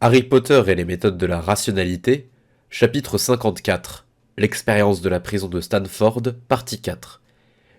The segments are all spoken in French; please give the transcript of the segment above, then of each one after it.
Harry Potter et les méthodes de la rationalité, chapitre 54. L'expérience de la prison de Stanford, partie 4.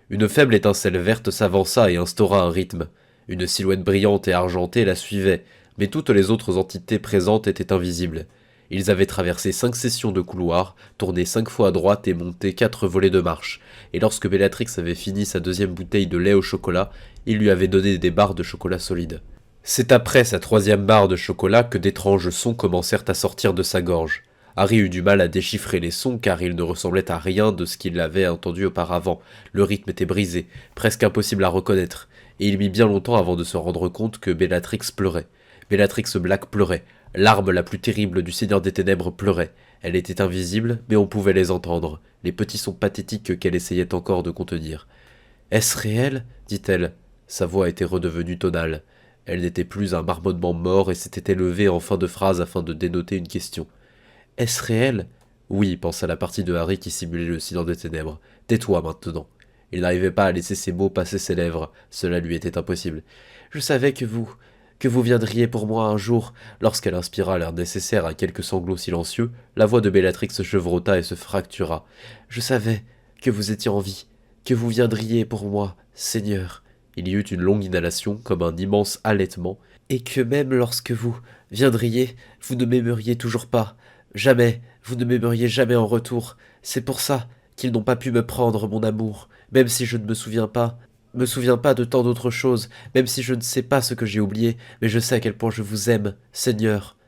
Une faible étincelle verte s'avança et instaura un rythme. Une silhouette brillante et argentée la suivait, mais toutes les autres entités présentes étaient invisibles. Ils avaient traversé 5 sessions de couloir, tourné 5 fois à droite et monté 4 volets de marche, et lorsque Bellatrix avait fini sa deuxième bouteille de lait au chocolat, il lui avait donné des barres de chocolat solide. C'est après sa troisième barre de chocolat que d'étranges sons commencèrent à sortir de sa gorge. Harry eut du mal à déchiffrer les sons car ils ne ressemblaient à rien de ce qu'il avait entendu auparavant. Le rythme était brisé, presque impossible à reconnaître, et il mit bien longtemps avant de se rendre compte que Bellatrix pleurait. Bellatrix Black pleurait. L'arme la plus terrible du Seigneur des Ténèbres pleurait. Elle était invisible, mais on pouvait les entendre, les petits sons pathétiques qu'elle essayait encore de contenir. « Est-ce réel » dit-elle. Sa voix était redevenue tonale. Elle n'était plus un marmonnement mort et s'était élevée en fin de phrase afin de dénoter une question. « Est-ce réel » Oui, pensa la partie de Harry qui simulait le Seigneur des Ténèbres. « Tais-toi maintenant. » Il n'arrivait pas à laisser ces mots passer ses lèvres. Cela lui était impossible. « Je savais que vous viendriez pour moi un jour. » Lorsqu'elle inspira l'air nécessaire à quelques sanglots silencieux, la voix de Bellatrix se chevrota et se fractura. « Je savais que vous étiez en vie, que vous viendriez pour moi, Seigneur. » Il y eut une longue inhalation, comme un immense halètement, et que même lorsque vous viendriez, vous ne m'aimeriez toujours pas. Jamais, vous ne m'aimeriez jamais en retour. C'est pour ça qu'ils n'ont pas pu me prendre, mon amour, même si je ne me souviens pas de tant d'autres choses, même si je ne sais pas ce que j'ai oublié, mais je sais à quel point je vous aime, Seigneur.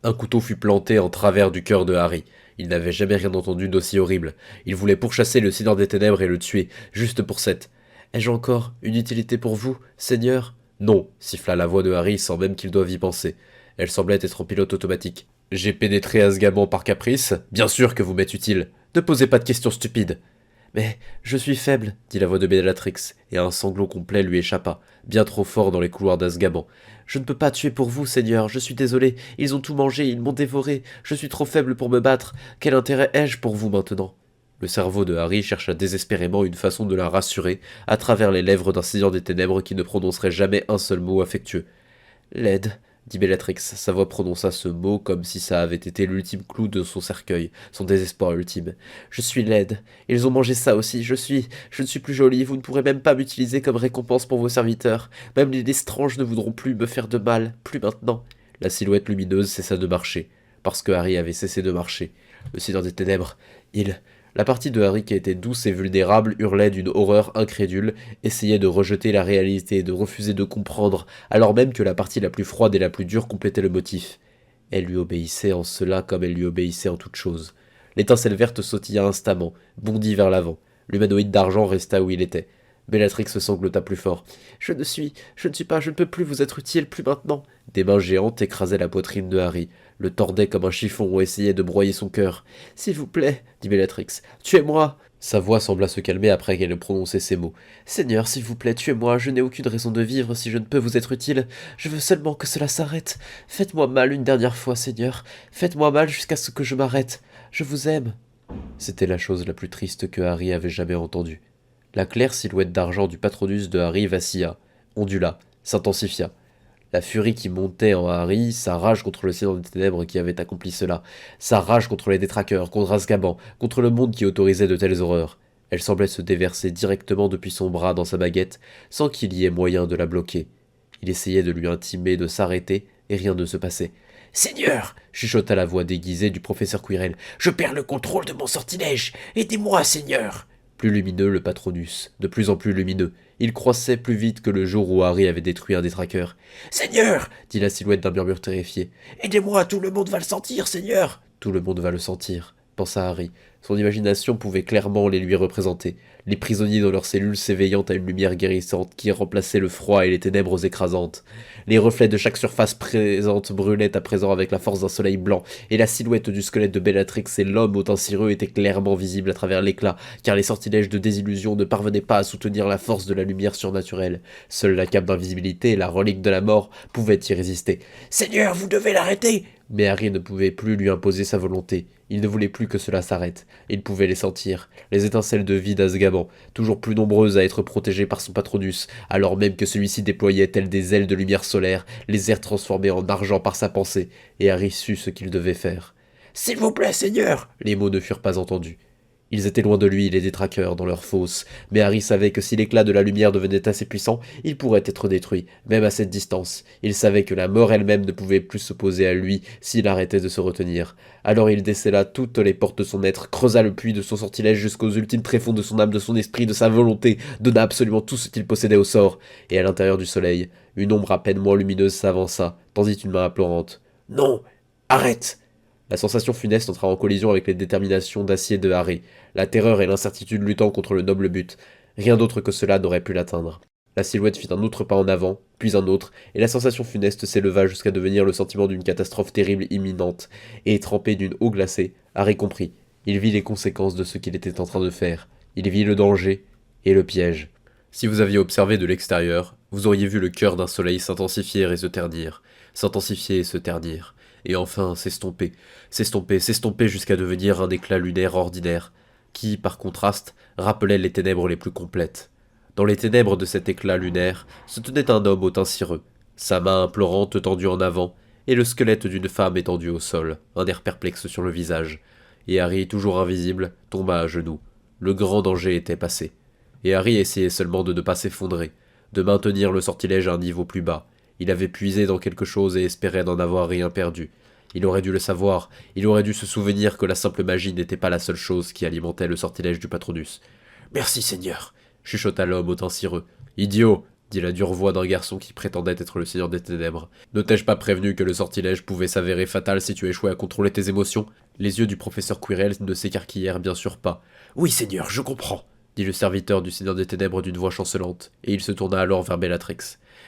Un couteau fut planté en travers du cœur de Harry. Il n'avait jamais rien entendu d'aussi horrible. Il voulait pourchasser le Seigneur des Ténèbres et le tuer, juste pour cette. Ai-je encore une utilité pour vous, Seigneur ? Non, siffla la voix de Harry sans même qu'il doive y penser. Elle semblait être en pilote automatique. J'ai pénétré Azkaban par caprice. Bien sûr que vous m'êtes utile. Ne posez pas de questions stupides. Mais je suis faible, dit la voix de Bellatrix, et un sanglot complet lui échappa, bien trop fort dans les couloirs d'Azkaban. Je ne peux pas tuer pour vous, Seigneur, je suis désolé. Ils ont tout mangé, ils m'ont dévoré. Je suis trop faible pour me battre. Quel intérêt ai-je pour vous maintenant ? Le cerveau de Harry chercha désespérément une façon de la rassurer à travers les lèvres d'un Seigneur des Ténèbres qui ne prononcerait jamais un seul mot affectueux. « L'aide » dit Bellatrix. Sa voix prononça ce mot comme si ça avait été l'ultime clou de son cercueil, son désespoir ultime. « Je suis laide. Ils ont mangé ça aussi. Je ne suis plus jolie. Vous ne pourrez même pas m'utiliser comme récompense pour vos serviteurs. Même les Lestrange ne voudront plus me faire de mal. Plus maintenant. » La silhouette lumineuse cessa de marcher, parce que Harry avait cessé de marcher. Le Seigneur des Ténèbres, La partie de Harry qui était douce et vulnérable hurlait d'une horreur incrédule, essayait de rejeter la réalité, de refuser de comprendre, alors même que la partie la plus froide et la plus dure complétait le motif. Elle lui obéissait en cela comme elle lui obéissait en toute chose. L'étincelle verte sautilla instamment, bondit vers l'avant. L'humanoïde d'argent resta où il était. Bellatrix se sanglota plus fort. « je ne suis pas, je ne peux plus vous être utile, plus maintenant. » Des mains géantes écrasaient la poitrine de Harry, le tordaient comme un chiffon ou essayaient de broyer son cœur. « S'il vous plaît, dit Bellatrix, tuez-moi. » Sa voix sembla se calmer après qu'elle eut prononcé ces mots. « Seigneur, s'il vous plaît, tuez-moi, je n'ai aucune raison de vivre si je ne peux vous être utile. Je veux seulement que cela s'arrête. Faites-moi mal une dernière fois, Seigneur. Faites-moi mal jusqu'à ce que je m'arrête. Je vous aime. » C'était la chose la plus triste que Harry avait jamais entendue. La claire silhouette d'argent du Patronus de Harry vacilla, ondula, s'intensifia. La furie qui montait en Harry, sa rage contre le Seigneur des Ténèbres qui avait accompli cela, sa rage contre les détraqueurs, contre Azkaban, contre le monde qui autorisait de telles horreurs. Elle semblait se déverser directement depuis son bras dans sa baguette, sans qu'il y ait moyen de la bloquer. Il essayait de lui intimer de s'arrêter, et rien ne se passait. « Seigneur !» chuchota la voix déguisée du professeur Quirrell. « Je perds le contrôle de mon sortilège. Aidez-moi, Seigneur !» Plus lumineux le Patronus, de plus en plus lumineux. Il croissait plus vite que le jour où Harry avait détruit un détraqueur. « Seigneur !» dit la silhouette d'un murmure terrifié. « Aidez-moi, tout le monde va le sentir, Seigneur !» Tout le monde va le sentir, pensa Harry. Son imagination pouvait clairement les lui représenter. Les prisonniers dans leurs cellules s'éveillant à une lumière guérissante qui remplaçait le froid et les ténèbres écrasantes. Les reflets de chaque surface présente brûlaient à présent avec la force d'un soleil blanc, et la silhouette du squelette de Bellatrix et l'homme au teint cireux étaient clairement visibles à travers l'éclat, car les sortilèges de désillusion ne parvenaient pas à soutenir la force de la lumière surnaturelle. Seule la cape d'invisibilité, la relique de la mort, pouvait y résister. « Seigneur, vous devez l'arrêter !» Mais Harry ne pouvait plus lui imposer sa volonté. Il ne voulait plus que cela s'arrête. Il pouvait les sentir, les étincelles de vie d'Azkaban, toujours plus nombreuses à être protégées par son Patronus, alors même que celui-ci déployait telles des ailes de lumière solaire, les airs transformés en argent par sa pensée, et Harry sut ce qu'il devait faire. S'il vous plaît, Seigneur. Les mots ne furent pas entendus. Ils étaient loin de lui, les détraqueurs, dans leur fosse, mais Harry savait que si l'éclat de la lumière devenait assez puissant, il pourrait être détruit, même à cette distance. Il savait que la mort elle-même ne pouvait plus s'opposer à lui s'il arrêtait de se retenir. Alors il décela toutes les portes de son être, creusa le puits de son sortilège jusqu'aux ultimes tréfonds de son âme, de son esprit, de sa volonté, donna absolument tout ce qu'il possédait au sort, et à l'intérieur du soleil, une ombre à peine moins lumineuse s'avança, tendit une main implorante. « Non. Arrête !» La sensation funeste entra en collision avec les déterminations d'acier de Harry, la terreur et l'incertitude luttant contre le noble but. Rien d'autre que cela n'aurait pu l'atteindre. La silhouette fit un autre pas en avant, puis un autre, et la sensation funeste s'éleva jusqu'à devenir le sentiment d'une catastrophe terrible imminente, et trempé d'une eau glacée, Harry comprit. Il vit les conséquences de ce qu'il était en train de faire. Il vit le danger et le piège. Si vous aviez observé de l'extérieur, vous auriez vu le cœur d'un soleil s'intensifier et se ternir, s'intensifier et se ternir, et enfin s'estomper, s'estomper jusqu'à devenir un éclat lunaire ordinaire, qui, par contraste, rappelait les ténèbres les plus complètes. Dans les ténèbres de cet éclat lunaire se tenait un homme au teint cireux, sa main implorante tendue en avant, et le squelette d'une femme étendu au sol, un air perplexe sur le visage. Et Harry, toujours invisible, tomba à genoux. Le grand danger était passé. Et Harry essayait seulement de ne pas s'effondrer, de maintenir le sortilège à un niveau plus bas. Il avait puisé dans quelque chose et espérait n'en avoir rien perdu. Il aurait dû le savoir, il aurait dû se souvenir que la simple magie n'était pas la seule chose qui alimentait le sortilège du Patronus. « Merci, Seigneur !» chuchota l'homme au teint cireux. « Idiot !» dit la dure voix d'un garçon qui prétendait être le Seigneur des Ténèbres. « Ne t'ai-je pas prévenu que le sortilège pouvait s'avérer fatal si tu échouais à contrôler tes émotions ?» Les yeux du professeur Quirrell ne s'écarquillèrent bien sûr pas. « Oui, Seigneur, je comprends !» dit le serviteur du Seigneur des Ténèbres d'une voix chancelante, et il se tourna alors vers Bellatrix.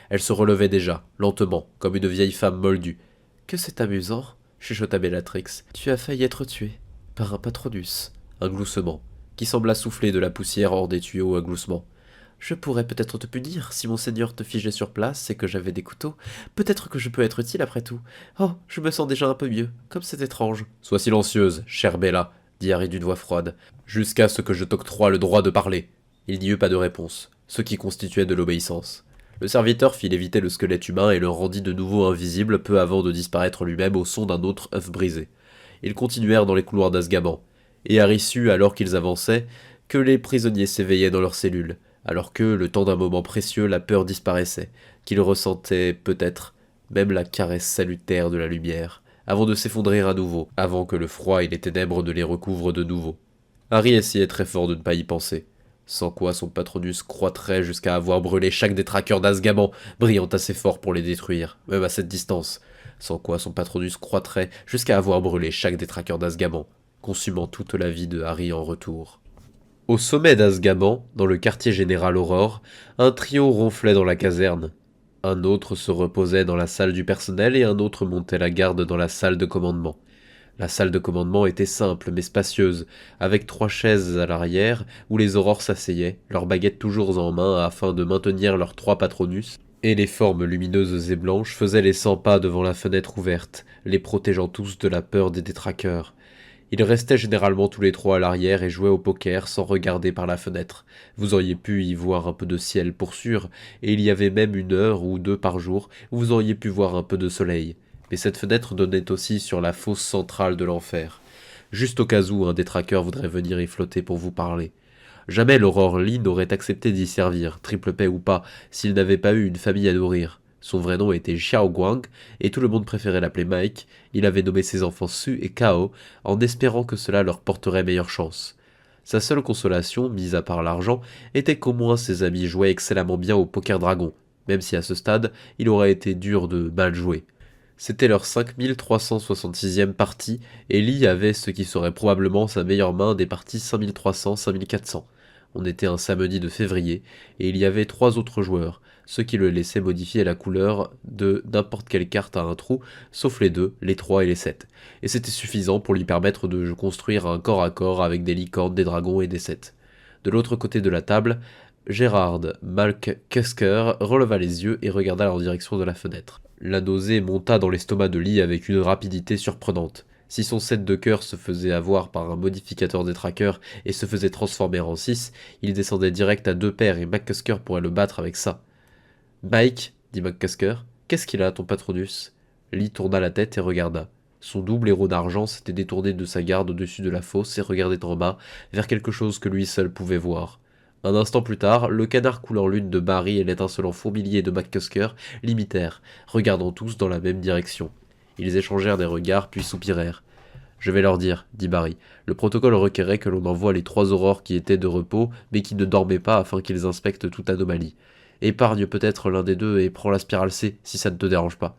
Elle se relevait déjà, lentement, comme une vieille femme moldue. « Que c'est amusant !» chuchota Bellatrix. « Tu as failli être tué par un Patronus. » Un gloussement, qui sembla souffler de la poussière hors des tuyaux à gloussement. « Je pourrais peut-être te punir si mon seigneur te figeait sur place et que j'avais des couteaux. Peut-être que je peux être utile après tout. Oh, je me sens déjà un peu mieux, comme c'est étrange. »« Sois silencieuse, chère Bella, » dit Harry d'une voix froide, « jusqu'à ce que je t'octroie le droit de parler. » Il n'y eut pas de réponse, ce qui constituait de l'obéissance. Le serviteur fit léviter le squelette humain et le rendit de nouveau invisible peu avant de disparaître lui-même au son d'un autre œuf brisé. Ils continuèrent dans les couloirs d'Azkaban, et Harry sut, alors qu'ils avançaient, que les prisonniers s'éveillaient dans leurs cellules, alors que, le temps d'un moment précieux, la peur disparaissait, qu'ils ressentaient, peut-être, même la caresse salutaire de la lumière, avant de s'effondrer à nouveau, avant que le froid et les ténèbres ne les recouvrent de nouveau. Harry essayait très fort de ne pas y penser, sans quoi son Patronus croîtrait jusqu'à avoir brûlé chaque détraqueur d'Azkaban, brillant assez fort pour les détruire, même à cette distance, sans quoi son Patronus croîtrait jusqu'à avoir brûlé chaque détraqueur d'Azkaban, consumant toute la vie de Harry en retour. Au sommet d'Azkaban, dans le quartier général Aurore, un trio ronflait dans la caserne. Un autre se reposait dans la salle du personnel et un autre montait la garde dans la salle de commandement. La salle de commandement était simple mais spacieuse, avec 3 chaises à l'arrière où les aurores s'asseyaient, leurs baguettes toujours en main afin de maintenir leurs 3 patronus, et les formes lumineuses et blanches faisaient les 100 pas devant la fenêtre ouverte, les protégeant tous de la peur des détraqueurs. Ils restaient généralement tous les 3 à l'arrière et jouaient au poker sans regarder par la fenêtre. Vous auriez pu y voir un peu de ciel pour sûr, et il y avait même 1 heure ou 2 par jour où vous auriez pu voir un peu de soleil. Mais cette fenêtre donnait aussi sur la fosse centrale de l'enfer, juste au cas où un détraqueur voudrait venir y flotter pour vous parler. Jamais l'Aurore Lee n'aurait accepté d'y servir, triple paix ou pas, s'il n'avait pas eu une famille à nourrir. Son vrai nom était Xiao Guang, et tout le monde préférait l'appeler Mike. Il avait nommé ses enfants Su et Kao, en espérant que cela leur porterait meilleure chance. Sa seule consolation, mise à part l'argent, était qu'au moins ses amis jouaient excellemment bien au poker dragon, même si à ce stade, il aurait été dur de mal jouer. C'était leur 5366e partie, et Lee avait ce qui serait probablement sa meilleure main des parties 5300-5400. On était un samedi de février, et il y avait 3 autres joueurs, ce qui le laissait modifier la couleur de n'importe quelle carte à un trou, sauf les 2, les 3 et les 7. Et c'était suffisant pour lui permettre de construire un corps à corps avec des licornes, des dragons et des 7. De l'autre côté de la table, Gérard McCusker releva les yeux et regarda en direction de la fenêtre. La nausée monta dans l'estomac de Lee avec une rapidité surprenante. Si son set de cœur se faisait avoir par un modificateur des trackers et se faisait transformer en 6, il descendait direct à 2 paires et McCusker pourrait le battre avec ça. Mike, dit McCusker, qu'est-ce qu'il a, ton Patronus? Lee tourna la tête et regarda. Son double héros d'argent s'était détourné de sa garde au-dessus de la fosse et regardait en bas, vers quelque chose que lui seul pouvait voir. Un instant plus tard, le canard coulant lune de Barry et l'étincelant fourmilier de McCusker l'imitèrent, regardant tous dans la même direction. Ils échangèrent des regards puis soupirèrent. Je vais leur dire, dit Barry. Le protocole requérait que l'on envoie les 3 aurores qui étaient de repos, mais qui ne dormaient pas afin qu'ils inspectent toute anomalie. Épargne peut-être l'un des deux et prends la spirale C, si ça ne te dérange pas.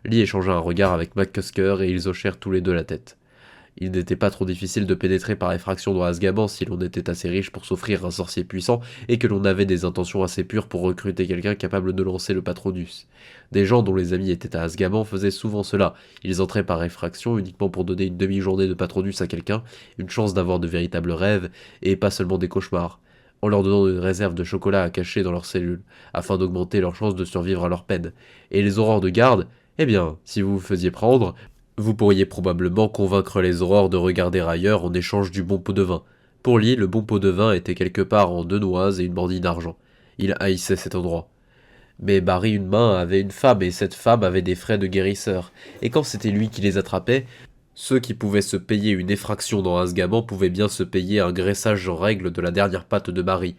Lee échangea un regard avec McCusker et ils hochèrent tous les deux la tête. Il n'était pas trop difficile de pénétrer par effraction dans Azkaban si l'on était assez riche pour s'offrir un sorcier puissant et que l'on avait des intentions assez pures pour recruter quelqu'un capable de lancer le Patronus. Des gens dont les amis étaient à Azkaban faisaient souvent cela. Ils entraient par effraction uniquement pour donner une demi-journée de Patronus à quelqu'un, une chance d'avoir de véritables rêves et pas seulement des cauchemars, en leur donnant une réserve de chocolat à cacher dans leurs cellules, afin d'augmenter leurs chances de survivre à leur peine. Et les aurores de garde, eh bien, si vous vous faisiez prendre, vous pourriez probablement convaincre les aurores de regarder ailleurs en échange du bon pot de vin. Pour lui, le bon pot de vin était quelque part en 2 noises et une bandille d'argent. Il haïssait cet endroit. Mais Barry une main avait une femme et cette femme avait des frais de guérisseur. Et quand c'était lui qui les attrapait, ceux qui pouvaient se payer une effraction dans Azkaban pouvaient bien se payer un graissage en règle de la dernière patte de Barry.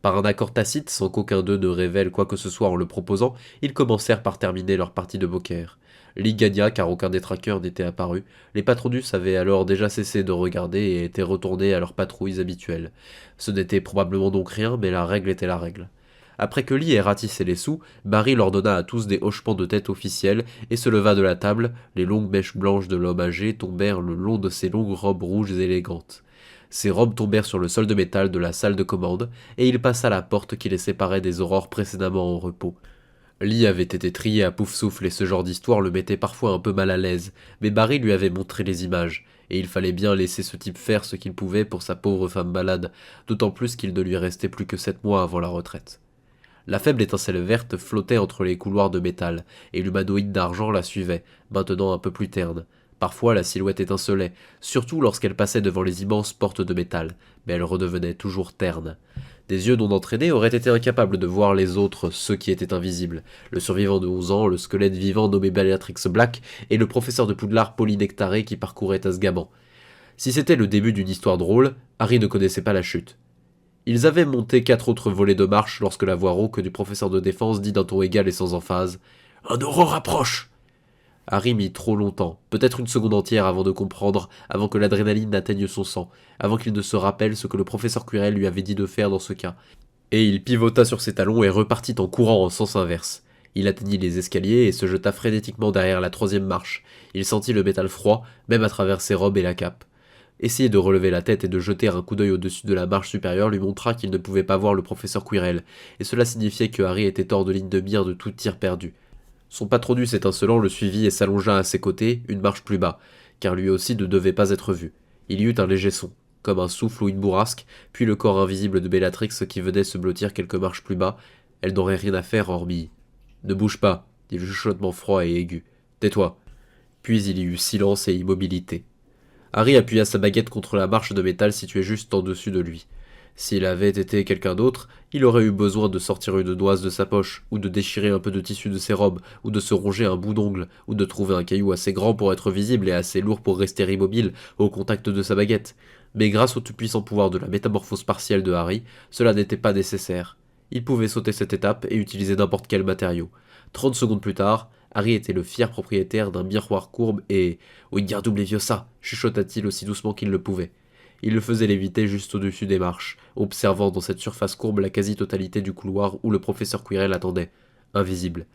Par un accord tacite, sans qu'aucun d'eux ne révèle quoi que ce soit en le proposant, ils commencèrent par terminer leur partie de poker. Lee gagna car aucun des traqueurs n'était apparu. Les Patronus avaient alors déjà cessé de regarder et étaient retournés à leurs patrouilles habituelles. Ce n'était probablement donc rien, mais la règle était la règle. Après que Lee ait ratissé les sous, Barry leur donna à tous des hochements de tête officiels et se leva de la table. Les longues mèches blanches de l'homme âgé tombèrent le long de ses longues robes rouges et élégantes. Ces robes tombèrent sur le sol de métal de la salle de commande, et il passa la porte qui les séparait des aurores précédemment en repos. Lee avait été trié à Poufsouffle et ce genre d'histoire le mettait parfois un peu mal à l'aise, mais Barry lui avait montré les images, et il fallait bien laisser ce type faire ce qu'il pouvait pour sa pauvre femme malade, d'autant plus qu'il ne lui restait plus que 7 mois avant la retraite. La faible étincelle verte flottait entre les couloirs de métal, et l'humanoïde d'argent la suivait, maintenant un peu plus terne. Parfois la silhouette étincelait, surtout lorsqu'elle passait devant les immenses portes de métal, mais elle redevenait toujours terne. Des yeux non entraînés auraient été incapables de voir les autres, ceux qui étaient invisibles. Le survivant de 11 ans, le squelette vivant nommé Bellatrix Black, et le professeur de Poudlard polynectaré qui parcourait Azkaban. Si c'était le début d'une histoire drôle, Harry ne connaissait pas la chute. Ils avaient monté 4 autres volets de marche lorsque la voix rauque du professeur de défense dit d'un ton égal et sans emphase « Un aurore approche !» Harry mit trop longtemps, peut-être une seconde entière avant de comprendre, avant que l'adrénaline n'atteigne son sang, avant qu'il ne se rappelle ce que le professeur Quirrell lui avait dit de faire dans ce cas. Et il pivota sur ses talons et repartit en courant en sens inverse. Il atteignit les escaliers et se jeta frénétiquement derrière la 3e marche. Il sentit le métal froid, même à travers ses robes et la cape. Essayer de relever la tête et de jeter un coup d'œil au-dessus de la marche supérieure lui montra qu'il ne pouvait pas voir le professeur Quirrell, et cela signifiait que Harry était hors de ligne de mire de tout tir perdu. Son Patronus étincelant le suivit et s'allongea à ses côtés, une marche plus bas, car lui aussi ne devait pas être vu. Il y eut un léger son, comme un souffle ou une bourrasque, puis le corps invisible de Bellatrix qui venait se blottir quelques marches plus bas. Elle n'aurait rien à faire hormis « Ne bouge pas », dit le chuchotement froid et aigu. « Tais-toi ». Puis il y eut silence et immobilité. Harry appuya sa baguette contre la marche de métal située juste en dessus de lui. S'il avait été quelqu'un d'autre, il aurait eu besoin de sortir une noise de sa poche, ou de déchirer un peu de tissu de ses robes, ou de se ronger un bout d'ongle, ou de trouver un caillou assez grand pour être visible et assez lourd pour rester immobile au contact de sa baguette. Mais grâce au tout-puissant pouvoir de la métamorphose partielle de Harry, cela n'était pas nécessaire. Il pouvait sauter cette étape et utiliser n'importe quel matériau. 30 secondes plus tard, Harry était le fier propriétaire d'un miroir courbe et « Wingardium Leviosa » chuchota-t-il aussi doucement qu'il le pouvait. Il le faisait léviter juste au-dessus des marches, observant dans cette surface courbe la quasi-totalité du couloir où le professeur Quirrell attendait, invisible.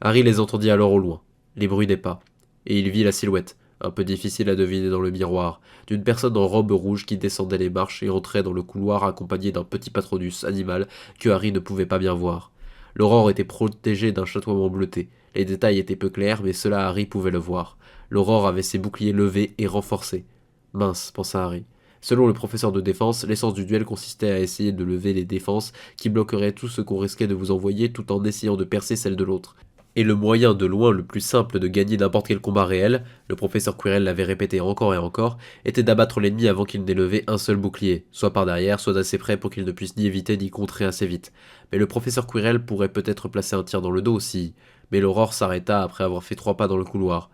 Harry les entendit alors au loin, les bruits des pas, et il vit la silhouette, un peu difficile à deviner dans le miroir, d'une personne en robe rouge qui descendait les marches et entrait dans le couloir accompagnée d'un petit Patronus animal que Harry ne pouvait pas bien voir. L'aurore était protégée d'un chatoiement bleuté. Les détails étaient peu clairs, mais cela Harry pouvait le voir. L'aurore avait ses boucliers levés et renforcés. Mince, pensa Harry. Selon le professeur de défense, l'essence du duel consistait à essayer de lever les défenses qui bloqueraient tout ce qu'on risquait de vous envoyer tout en essayant de percer celle de l'autre. Et le moyen de loin le plus simple de gagner n'importe quel combat réel, le professeur Quirrell l'avait répété encore et encore, était d'abattre l'ennemi avant qu'il n'ait levé un seul bouclier, soit par derrière, soit d'assez près pour qu'il ne puisse ni éviter ni contrer assez vite. Mais le professeur Quirrell pourrait peut-être placer un tir dans le dos aussi. Mais l'aurore s'arrêta après avoir fait 3 pas dans le couloir.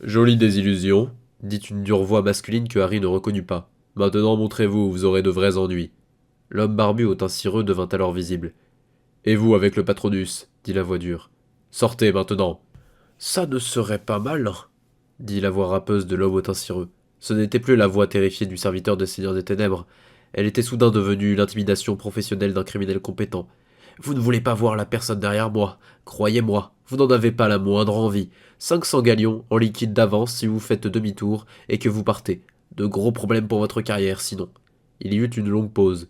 Jolie désillusion, dit une dure voix masculine que Harry ne reconnut pas. Maintenant montrez-vous, vous aurez de vrais ennuis. L'homme barbu au teint cireux devint alors visible. Et vous avec le Patronus, dit la voix dure. Sortez maintenant. Ça ne serait pas mal, dit la voix râpeuse de l'homme au teint cireux. Ce n'était plus la voix terrifiée du serviteur de Seigneur des Ténèbres. Elle était soudain devenue l'intimidation professionnelle d'un criminel compétent. Vous ne voulez pas voir la personne derrière moi. Croyez-moi, vous n'en avez pas la moindre envie. 500 galions en liquide d'avance si vous faites demi-tour et que vous partez. De gros problèmes pour votre carrière, sinon. Il y eut une longue pause.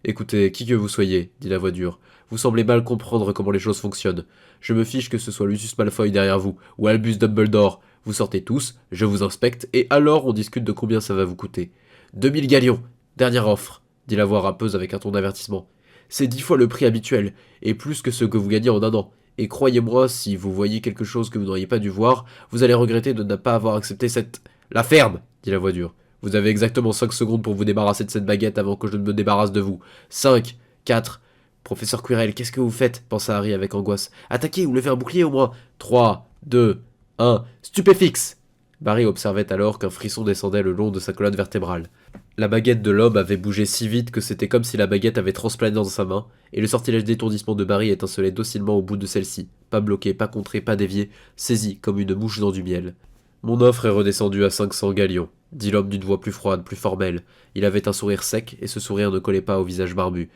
Écoutez, qui que vous soyez, dit la voix dure, vous semblez mal comprendre comment les choses fonctionnent. Je me fiche que ce soit Lucius Malfoy derrière vous, ou Albus Dumbledore. Vous sortez tous, je vous inspecte, et alors on discute de combien ça va vous coûter. 2000 galions, dernière offre, dit la voix râpeuse avec un ton d'avertissement. C'est 10 fois le prix habituel, et plus que ce que vous gagnez en un an. Et croyez-moi, si vous voyez quelque chose que vous n'auriez pas dû voir, vous allez regretter de ne pas avoir accepté cette... La ferme, dit la voix dure. Vous avez exactement 5 secondes pour vous débarrasser de cette baguette avant que je ne me débarrasse de vous. 5, 4... Professeur Quirrell, qu'est-ce que vous faites pensa Harry avec angoisse. Attaquez ou levez un bouclier au moins. 3, 2, 1... Stupéfixe. Barry observait alors qu'un frisson descendait le long de sa colonne vertébrale. La baguette de l'homme avait bougé si vite que c'était comme si la baguette avait transplané dans sa main, et le sortilège d'étourdissement de Barry étincelait docilement au bout de celle-ci, pas bloqué, pas contré, pas dévié, saisi comme une mouche dans du miel. Mon offre est redescendue à 500 galions, dit l'homme d'une voix plus froide, plus formelle. Il avait un sourire sec, et ce sourire ne collait pas au visage barbu.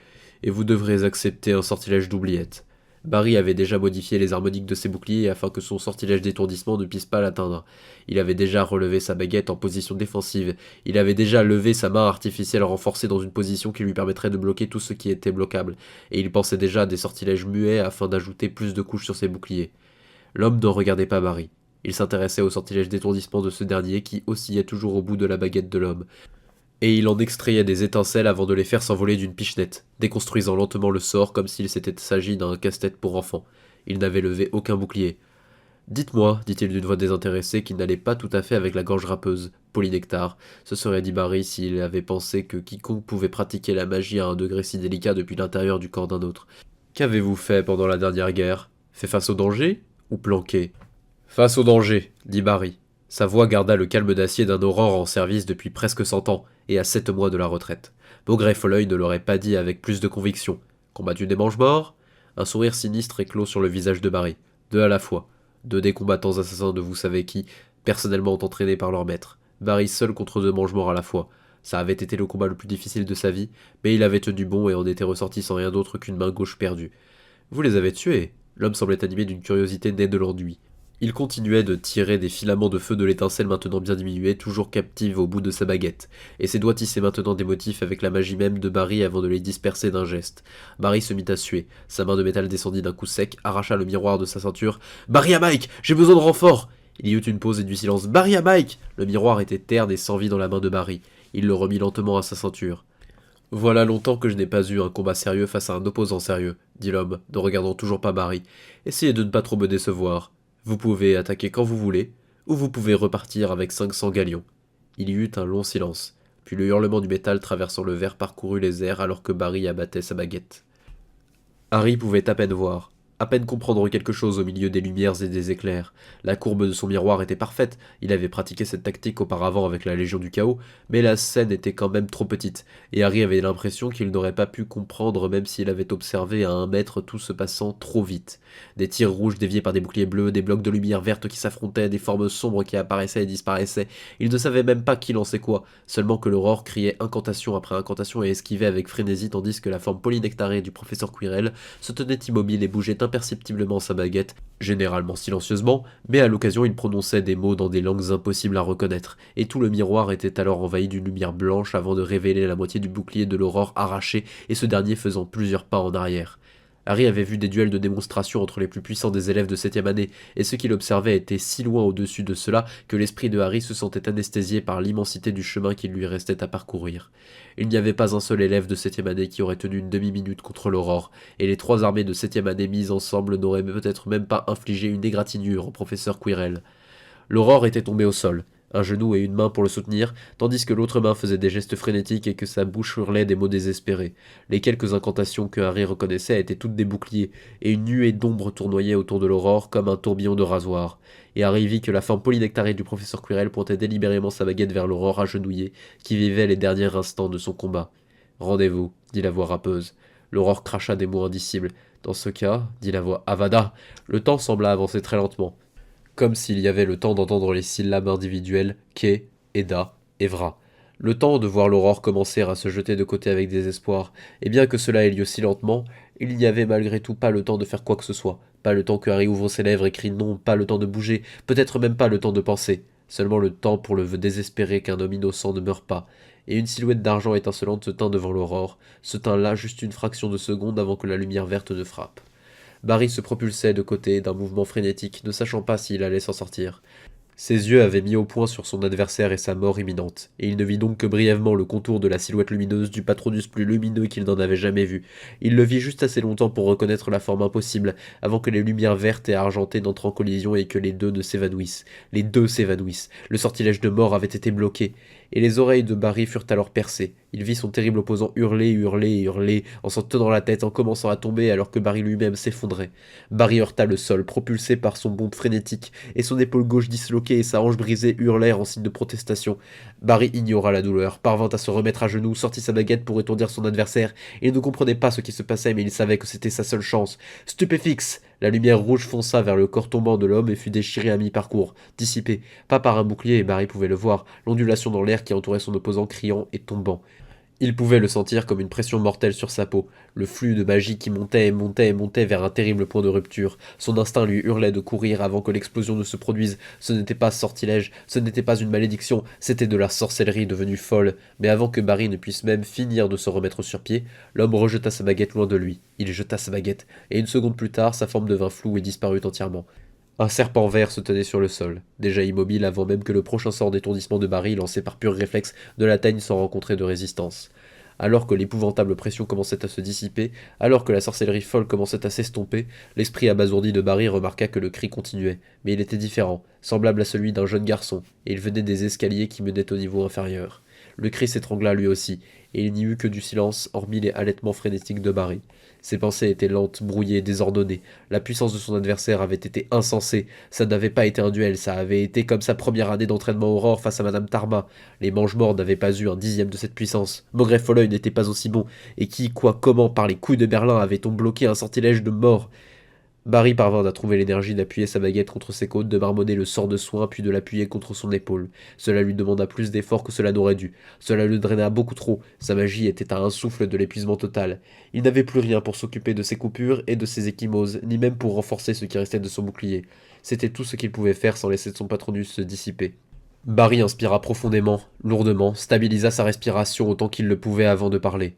Et vous devrez accepter un sortilège d'oubliette. Barry avait déjà modifié les harmoniques de ses boucliers afin que son sortilège d'étourdissement ne puisse pas l'atteindre. Il avait déjà relevé sa baguette en position défensive. Il avait déjà levé sa main artificielle renforcée dans une position qui lui permettrait de bloquer tout ce qui était bloquable. Et il pensait déjà à des sortilèges muets afin d'ajouter plus de couches sur ses boucliers. L'homme ne regardait pas Barry. Il s'intéressait au sortilège d'étourdissement de ce dernier qui oscillait toujours au bout de la baguette de l'homme. Et il en extrayait des étincelles avant de les faire s'envoler d'une pichenette, déconstruisant lentement le sort comme s'il s'était s'agi d'un casse-tête pour enfants. Il n'avait levé aucun bouclier. Dites-moi, dit-il d'une voix désintéressée qui n'allait pas tout à fait avec la gorge râpeuse. Polynectar, se serait dit Barry s'il avait pensé que quiconque pouvait pratiquer la magie à un degré si délicat depuis l'intérieur du corps d'un autre. Qu'avez-vous fait pendant la dernière guerre? Fait face au danger? Ou planqué? Face au danger, dit Barry. Sa voix garda le calme d'acier d'un aurore en service depuis presque 100 ans, et à 7 mois de la retraite. Maugrey Folleuil ne l'aurait pas dit avec plus de conviction. Combattu des mange-morts? Un sourire sinistre éclos sur le visage de Barry. 2 à la fois. 2 des combattants assassins de vous savez qui, personnellement entraînés par leur maître. Barry seul contre 2 mange-morts à la fois. Ça avait été le combat le plus difficile de sa vie, mais il avait tenu bon et en était ressorti sans rien d'autre qu'une main gauche perdue. Vous les avez tués? L'homme semblait animé d'une curiosité née de l'ennui. Il continuait de tirer des filaments de feu de l'étincelle maintenant bien diminuée, toujours captive au bout de sa baguette, et ses doigts tissaient maintenant des motifs avec la magie même de Barry avant de les disperser d'un geste. Barry se mit à suer, sa main de métal descendit d'un coup sec, arracha le miroir de sa ceinture. « Barry à Mike! J'ai besoin de renfort !» Il y eut une pause et du silence. « Barry à Mike !» Le miroir était terne et sans vie dans la main de Barry. Il le remit lentement à sa ceinture. « Voilà longtemps que je n'ai pas eu un combat sérieux face à un opposant sérieux, » dit l'homme, ne regardant toujours pas Barry. « Essayez de ne pas trop me décevoir. Vous pouvez attaquer quand vous voulez, ou vous pouvez repartir avec 500 galions. » Il y eut un long silence, puis le hurlement du métal traversant le verre parcourut les airs alors que Barry abattait sa baguette. Harry pouvait à peine voir, à peine comprendre quelque chose au milieu des lumières et des éclairs. La courbe de son miroir était parfaite, il avait pratiqué cette tactique auparavant avec la Légion du Chaos, mais la scène était quand même trop petite, et Harry avait l'impression qu'il n'aurait pas pu comprendre même s'il avait observé à 1 mètre tout se passant trop vite. Des tirs rouges déviés par des boucliers bleus, des blocs de lumière verte qui s'affrontaient, des formes sombres qui apparaissaient et disparaissaient. Il ne savait même pas qui lançait quoi, seulement que l'aurore criait incantation après incantation et esquivait avec frénésie tandis que la forme polynectarée du professeur Quirrell se tenait immobile et bougeait imperceptiblement sa baguette, généralement silencieusement, mais à l'occasion il prononçait des mots dans des langues impossibles à reconnaître, et tout le miroir était alors envahi d'une lumière blanche avant de révéler la moitié du bouclier de l'aurore arraché et ce dernier faisant plusieurs pas en arrière. Harry avait vu des duels de démonstration entre les plus puissants des élèves de 7e année, et ceux qui l'observaient étaient si loin au-dessus de cela que l'esprit de Harry se sentait anesthésié par l'immensité du chemin qu'il lui restait à parcourir. Il n'y avait pas un seul élève de 7e année qui aurait tenu une demi-minute contre l'aurore, et les 3 armées de 7e année mises ensemble n'auraient peut-être même pas infligé une égratignure au professeur Quirrell. L'aurore était tombée au sol, un genou et une main pour le soutenir, tandis que l'autre main faisait des gestes frénétiques et que sa bouche hurlait des mots désespérés. Les quelques incantations que Harry reconnaissait étaient toutes des boucliers, et une nuée d'ombre tournoyait autour de l'aurore comme un tourbillon de rasoir. Et Harry vit que la forme polynectarée du professeur Quirrell pointait délibérément sa baguette vers l'aurore agenouillée, qui vivait les derniers instants de son combat. Rendez-vous, dit la voix râpeuse. L'aurore cracha des mots indicibles. Dans ce cas, dit la voix Avada, le temps sembla avancer très lentement, comme s'il y avait le temps d'entendre les syllabes individuelles Ke, Eda, Evra. Le temps de voir l'aurore commencer à se jeter de côté avec désespoir, et bien que cela ait lieu si lentement, il n'y avait malgré tout pas le temps de faire quoi que ce soit, pas le temps que Harry ouvre ses lèvres et crie non, pas le temps de bouger, peut-être même pas le temps de penser, seulement le temps pour le vœu désespéré qu'un homme innocent ne meure pas, et une silhouette d'argent étincelante se tint devant l'aurore, se tint là juste une fraction de seconde avant que la lumière verte ne frappe. Barry se propulsait de côté d'un mouvement frénétique, ne sachant pas s'il allait s'en sortir. Ses yeux avaient mis au point sur son adversaire et sa mort imminente, et il ne vit donc que brièvement le contour de la silhouette lumineuse du Patronus plus lumineux qu'il n'en avait jamais vu. Il le vit juste assez longtemps pour reconnaître la forme impossible, avant que les lumières vertes et argentées n'entrent en collision et que les deux ne s'évanouissent. Les deux s'évanouissent. Le sortilège de mort avait été bloqué, et les oreilles de Barry furent alors percées. Il vit son terrible opposant hurler, hurler, hurler, en s'en tenant la tête, en commençant à tomber alors que Barry lui-même s'effondrait. Barry heurta le sol, propulsé par son bond frénétique, et son épaule gauche disloquée et sa hanche brisée hurlèrent en signe de protestation. Barry ignora la douleur, parvint à se remettre à genoux, sortit sa baguette pour étourdir son adversaire. Il ne comprenait pas ce qui se passait, mais il savait que c'était sa seule chance. Stupéfixe! La lumière rouge fonça vers le corps tombant de l'homme et fut déchirée à mi-parcours, dissipée, pas par un bouclier, et Barry pouvait le voir, l'ondulation dans l'air qui entourait son opposant criant et tombant. Il pouvait le sentir comme une pression mortelle sur sa peau, le flux de magie qui montait et montait et montait vers un terrible point de rupture. Son instinct lui hurlait de courir avant que l'explosion ne se produise. Ce n'était pas sortilège, ce n'était pas une malédiction, c'était de la sorcellerie devenue folle. Mais avant que Barry ne puisse même finir de se remettre sur pied, l'homme rejeta sa baguette loin de lui. Il jeta sa baguette, et une seconde plus tard, sa forme devint floue et disparut entièrement. Un serpent vert se tenait sur le sol, déjà immobile avant même que le prochain sort d'étourdissement de Barry, lancé par pur réflexe, ne l'atteigne sans rencontrer de résistance. Alors que l'épouvantable pression commençait à se dissiper, alors que la sorcellerie folle commençait à s'estomper, l'esprit abasourdi de Barry remarqua que le cri continuait, mais il était différent, semblable à celui d'un jeune garçon, et il venait des escaliers qui menaient au niveau inférieur. Le cri s'étrangla lui aussi, et il n'y eut que du silence, hormis les halètements frénétiques de Barry. Ses pensées étaient lentes, brouillées, désordonnées. La puissance de son adversaire avait été insensée. Ça n'avait pas été un duel, ça avait été comme sa première année d'entraînement Aurore face à Madame Tarma. Les Mange-Morts n'avaient pas eu un dixième de cette puissance. Maugret Folleuil n'était pas aussi bon. Et qui, quoi, comment, par les couilles de Berlin avait-on bloqué un sortilège de mort? Barry parvint à trouver l'énergie d'appuyer sa baguette contre ses côtes, de marmonner le sort de soin, puis de l'appuyer contre son épaule. Cela lui demanda plus d'efforts que cela n'aurait dû. Cela le draina beaucoup trop. Sa magie était à un souffle de l'épuisement total. Il n'avait plus rien pour s'occuper de ses coupures et de ses ecchymoses, ni même pour renforcer ce qui restait de son bouclier. C'était tout ce qu'il pouvait faire sans laisser son patronus se dissiper. Barry inspira profondément, lourdement, stabilisa sa respiration autant qu'il le pouvait avant de parler.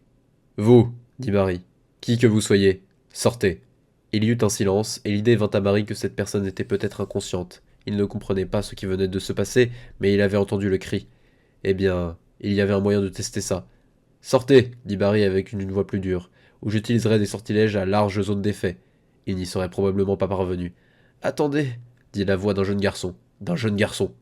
Vous, dit Barry, qui que vous soyez, sortez. Il y eut un silence, et l'idée vint à Barry que cette personne était peut-être inconsciente. Il ne comprenait pas ce qui venait de se passer, mais il avait entendu le cri. Eh bien, il y avait un moyen de tester ça. Sortez, dit Barry avec une voix plus dure, ou j'utiliserai des sortilèges à large zone d'effet. Il n'y serait probablement pas parvenu. Attendez, dit la voix d'un jeune garçon,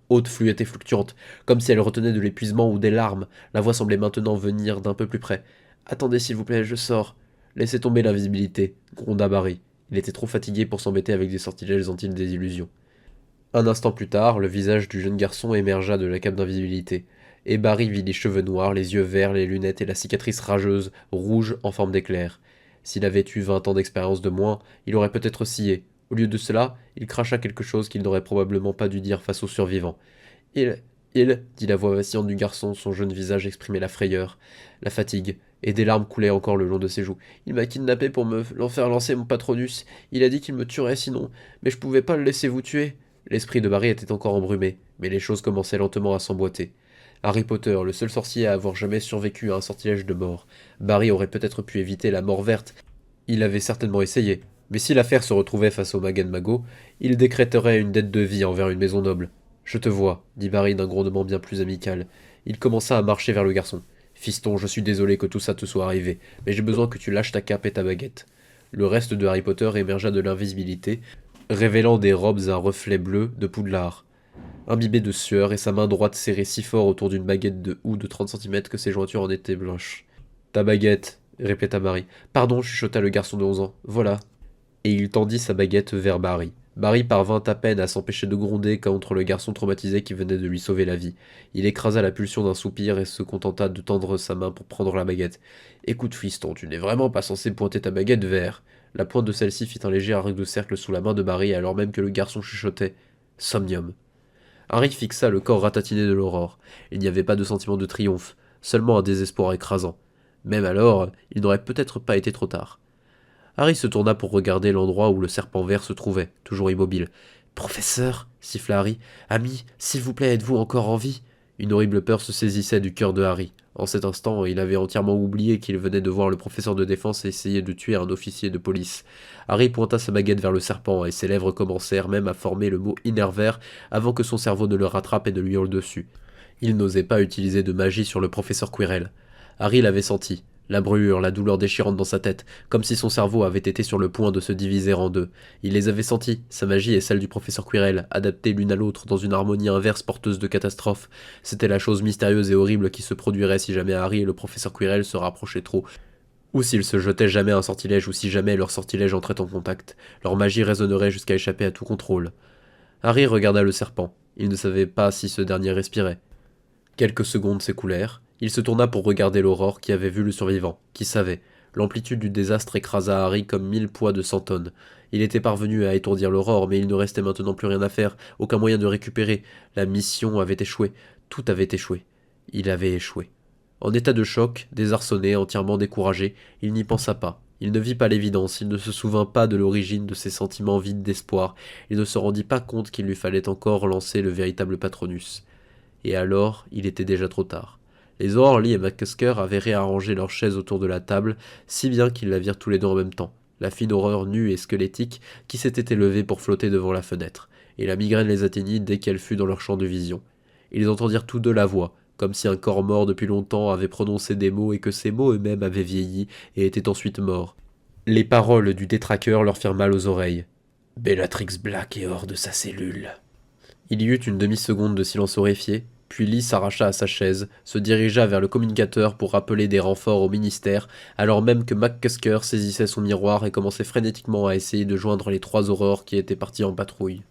haute, fluette et fluctuante, comme si elle retenait de l'épuisement ou des larmes. La voix semblait maintenant venir d'un peu plus près. Attendez, s'il vous plaît, je sors. Laissez tomber l'invisibilité, gronda Barry. Il était trop fatigué pour s'embêter avec des sortilèges anti-désillusions. Un instant plus tard, le visage du jeune garçon émergea de la cape d'invisibilité, et Barry vit les cheveux noirs, les yeux verts, les lunettes et la cicatrice rageuse, rouge en forme d'éclair. S'il avait eu 20 ans d'expérience de moins, il aurait peut-être oscillé. Au lieu de cela, il cracha quelque chose qu'il n'aurait probablement pas dû dire face aux survivants. Dit la voix vacillante du garçon, son jeune visage exprimait la frayeur, la fatigue, et des larmes coulaient encore le long de ses joues. Il m'a kidnappé pour me faire lancer mon patronus. Il a dit qu'il me tuerait sinon, mais je pouvais pas le laisser vous tuer. L'esprit de Barry était encore embrumé, mais les choses commençaient lentement à s'emboîter. Harry Potter, le seul sorcier à avoir jamais survécu à un sortilège de mort. Barry aurait peut-être pu éviter la mort verte, Il avait certainement essayé, mais si l'affaire se retrouvait face au Magen Mago, il décréterait une dette de vie envers une maison noble. Je te vois, dit Barry d'un grondement bien plus amical. Il commença à marcher vers le garçon. Fiston, je suis désolé que tout ça te soit arrivé, mais j'ai besoin que tu lâches ta cape et ta baguette. Le reste de Harry Potter émergea de l'invisibilité, révélant des robes à reflets bleus de Poudlard, imbibé de sueur et sa main droite serrée si fort autour d'une baguette de houx de 30 centimètres que ses jointures en étaient blanches. Ta baguette, répéta Barry. Pardon, chuchota le garçon de 11 ans. Voilà. Et il tendit sa baguette vers Barry. Barry parvint à peine à s'empêcher de gronder contre le garçon traumatisé qui venait de lui sauver la vie. Il écrasa la pulsion d'un soupir et se contenta de tendre sa main pour prendre la baguette. Écoute, fiston, tu n'es vraiment pas censé pointer ta baguette vers. La pointe de celle-ci fit un léger arc de cercle sous la main de Barry alors même que le garçon chuchotait. Somnium. Harry fixa le corps ratatiné de l'Aurore. Il n'y avait pas de sentiment de triomphe, seulement un désespoir écrasant. Même alors, il n'aurait peut-être pas été trop tard. Harry se tourna pour regarder l'endroit où le serpent vert se trouvait, toujours immobile. Professeur, siffla Harry, ami, s'il vous plaît, êtes-vous encore en vie? Une horrible peur se saisissait du cœur de Harry. En cet instant, il avait entièrement oublié qu'il venait de voir le professeur de défense essayer de tuer un officier de police. Harry pointa sa baguette vers le serpent, et ses lèvres commencèrent même à former le mot Innervert avant que son cerveau ne le rattrape et ne lui hurle dessus. Il n'osait pas utiliser de magie sur le professeur Quirrell. Harry l'avait senti. La brûlure, la douleur déchirante dans sa tête, comme si son cerveau avait été sur le point de se diviser en deux. Il les avait sentis, sa magie et celle du professeur Quirrell, adaptées l'une à l'autre dans une harmonie inverse porteuse de catastrophe. C'était la chose mystérieuse et horrible qui se produirait si jamais Harry et le professeur Quirrell se rapprochaient trop, ou s'ils se jetaient jamais un sortilège, ou si jamais leur sortilège entrait en contact. Leur magie résonnerait jusqu'à échapper à tout contrôle. Harry regarda le serpent. Il ne savait pas si ce dernier respirait. Quelques secondes s'écoulèrent. Il se tourna pour regarder l'Aurore qui avait vu le survivant, qui savait. L'amplitude du désastre écrasa Harry comme 1000 poids de 100 tonnes. Il était parvenu à étourdir l'Aurore, mais il ne restait maintenant plus rien à faire, aucun moyen de récupérer. La mission avait échoué. Tout avait échoué. Il avait échoué. En état de choc, désarçonné, entièrement découragé, il n'y pensa pas. Il ne vit pas l'évidence, il ne se souvint pas de l'origine de ses sentiments vides d'espoir, il ne se rendit pas compte qu'il lui fallait encore lancer le véritable Patronus. Et alors, il était déjà trop tard. Les Orly et McCusker avaient réarrangé leurs chaises autour de la table, si bien qu'ils la virent tous les deux en même temps. La fine horreur nue et squelettique qui s'était élevée pour flotter devant la fenêtre, et la migraine les atteignit dès qu'elle fut dans leur champ de vision. Ils entendirent tous deux la voix, comme si un corps mort depuis longtemps avait prononcé des mots et que ces mots eux-mêmes avaient vieilli et étaient ensuite morts. Les paroles du détraqueur leur firent mal aux oreilles. Bellatrix Black est hors de sa cellule. Il y eut une demi-seconde de silence horrifié, puis Lee s'arracha à sa chaise, se dirigea vers le communicateur pour rappeler des renforts au ministère, alors même que McCusker saisissait son miroir et commençait frénétiquement à essayer de joindre les 3 aurores qui étaient partis en patrouille.